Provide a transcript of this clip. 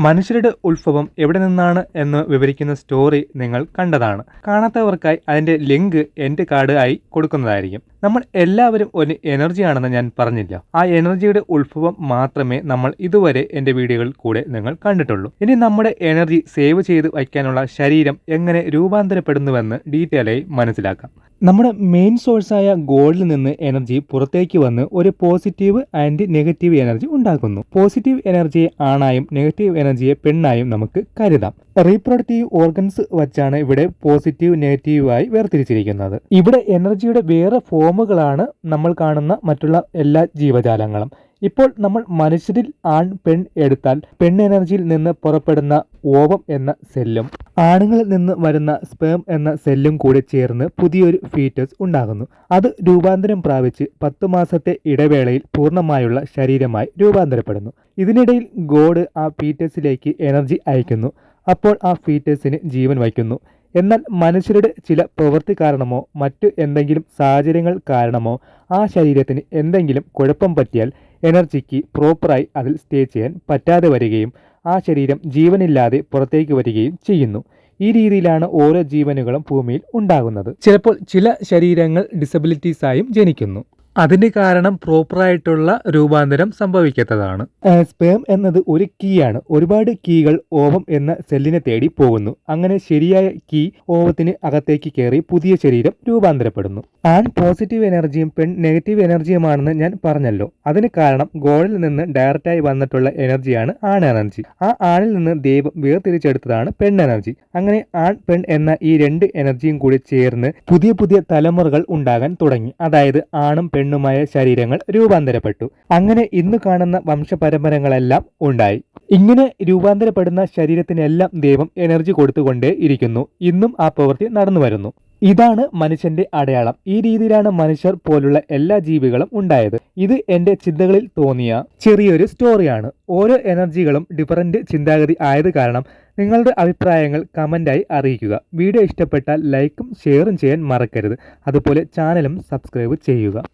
മനുഷ്യരുടെ ഉത്ഭവം എവിടെ നിന്നാണ് എന്ന് വിവരിക്കുന്ന സ്റ്റോറി നിങ്ങൾ കണ്ടതാണ്. കാണാത്തവർക്കായി അതിന്റെ ലിങ്ക് എൻഡ് കാർഡ് ആയി കൊടുക്കുന്നതായിരിക്കും. നമ്മൾ എല്ലാവരും ഒരു എനർജിയാണെന്ന് ഞാൻ പറഞ്ഞില്ല. ആ എനർജിയുടെ ഉത്ഭവം മാത്രമേ നമ്മൾ ഇതുവരെ എൻ്റെ വീഡിയോകളിൽ കൂടെ നിങ്ങൾ കണ്ടിട്ടുള്ളൂ. ഇനി നമ്മുടെ എനർജി സേവ് ചെയ്ത് വയ്ക്കാനുള്ള ശരീരം എങ്ങനെ രൂപാന്തരപ്പെടുന്നുവെന്ന് ഡീറ്റെയിൽ ആയി മനസ്സിലാക്കാം. നമ്മുടെ മെയിൻ സോഴ്സായ ഗോഡിൽ നിന്ന് എനർജി പുറത്തേക്ക് വന്ന് ഒരു പോസിറ്റീവ് ആൻഡ് നെഗറ്റീവ് എനർജി ഉണ്ടാക്കുന്നു. പോസിറ്റീവ് എനർജിയെ ആണായും നെഗറ്റീവ് എനർജിയെ പെണ്ണായും നമുക്ക് കരുതാം. റീപ്രൊഡക്റ്റീവ് ഓർഗൻസ് വച്ചാണ് ഇവിടെ പോസിറ്റീവ് നെഗറ്റീവായി വേർതിരിച്ചിരിക്കുന്നത്. ഇവിടെ എനർജിയുടെ വേറെ ഫോമുകളാണ് നമ്മൾ കാണുന്ന മറ്റുള്ള എല്ലാ ജീവജാലങ്ങളും. ഇപ്പോൾ നമ്മൾ മനുഷ്യരിൽ ആൺ പെൺ എടുത്താൽ പെൺ എനർജിയിൽ നിന്ന് പുറപ്പെടുന്ന ഓവം എന്ന സെല്ലും ആണുങ്ങളിൽ നിന്ന് വരുന്ന സ്പേം എന്ന സെല്ലും കൂടി ചേർന്ന് പുതിയൊരു ഫീറ്റസ് ഉണ്ടാകുന്നു. അത് രൂപാന്തരം പ്രാപിച്ച് 10 മാസത്തെ ഇടവേളയിൽ പൂർണ്ണമായുള്ള ശരീരമായി രൂപാന്തരപ്പെടുന്നു. ഇതിനിടയിൽ ഗോഡ് ആ ഫീറ്റസിലേക്ക് എനർജി അയക്കുന്നു. അപ്പോൾ ആ ഫീറ്റസിന് ജീവൻ വയ്ക്കുന്നു. എന്നാൽ മനുഷ്യരുടെ ചില പ്രവൃത്തി കാരണമോ മറ്റു എന്തെങ്കിലും സാഹചര്യങ്ങൾ കാരണമോ ആ ശരീരത്തിന് എന്തെങ്കിലും കുഴപ്പം പറ്റിയാൽ എനർജിക്ക് പ്രോപ്പറായി അതിൽ സ്റ്റേ ചെയ്യാൻ പറ്റാതെ വരികയും ആ ശരീരം ജീവനില്ലാതെ പുറത്തേക്ക് വരികയും ചെയ്യുന്നു. ഈ രീതിയിലാണ് ഓരോ ജീവനുകളും ഭൂമിയിൽ ഉണ്ടാകുന്നത്. ചിലപ്പോൾ ചില ശരീരങ്ങൾ ഡിസബിലിറ്റീസായും ജനിക്കുന്നു. അതിന്റെ കാരണം പ്രോപ്പറായിട്ടുള്ള രൂപാന്തരം സംഭവിക്കാത്തതാണ്. സ്പേം എന്നത് ഒരു കീയാണ്. ഒരുപാട് കീകൾ ഓവം എന്ന സെല്ലിനെ തേടി പോകുന്നു. അങ്ങനെ ശരിയായ കീ ഓവത്തിന് അകത്തേക്ക് കയറി പുതിയ ശരീരം രൂപാന്തരപ്പെടുന്നു. ആൺ പോസിറ്റീവ് എനർജിയും പെൺ നെഗറ്റീവ് എനർജിയുമാണെന്ന് ഞാൻ പറഞ്ഞല്ലോ. അതിന് കാരണം ഗോഡിൽ നിന്ന് ഡയറക്റ്റായി വന്നിട്ടുള്ള എനർജിയാണ് ആൺ എനർജി. ആ ആണിൽ നിന്ന് ദൈവം വേർതിരിച്ചെടുത്തതാണ് പെൺ എനർജി. അങ്ങനെ ആൺ പെൺ എന്ന ഈ രണ്ട് എനർജിയും കൂടി ചേർന്ന് പുതിയ പുതിയ തലമുറകൾ ഉണ്ടാകാൻ തുടങ്ങി. അതായത് ആണും പെണ്ണുമായ ശരീരങ്ങൾ രൂപാന്തരപ്പെട്ടു. അങ്ങനെ ഇന്ന് കാണുന്ന വംശപരമ്പരകളെല്ലാം ഉണ്ടായി. ഇങ്ങനെ രൂപാന്തരപ്പെടുന്ന ശരീരത്തിനെല്ലാം ദൈവം എനർജി കൊടുത്തുകൊണ്ടേ ഇരിക്കുന്നു. ഇന്നും ആ പ്രവൃത്തി നടന്നു വരുന്നു. ഇതാണ് മനുഷ്യന്റെ അടയാളം. ഈ രീതിയിലാണ് മനുഷ്യർ പോലുള്ള എല്ലാ ജീവികളും ഉണ്ടായത്. ഇത് എന്റെ ചിന്തകളിൽ തോന്നിയ ചെറിയൊരു സ്റ്റോറിയാണ്. ഓരോ എനർജികളും ഡിഫറൻറ്റ് ചിന്താഗതി ആയത് കാരണം നിങ്ങളുടെ അഭിപ്രായങ്ങൾ കമൻ്റായി അറിയിക്കുക. വീഡിയോ ഇഷ്ടപ്പെട്ടാൽ ലൈക്കും ഷെയറും ചെയ്യാൻ മറക്കരുത്. അതുപോലെ ചാനലും സബ്സ്ക്രൈബ് ചെയ്യുക.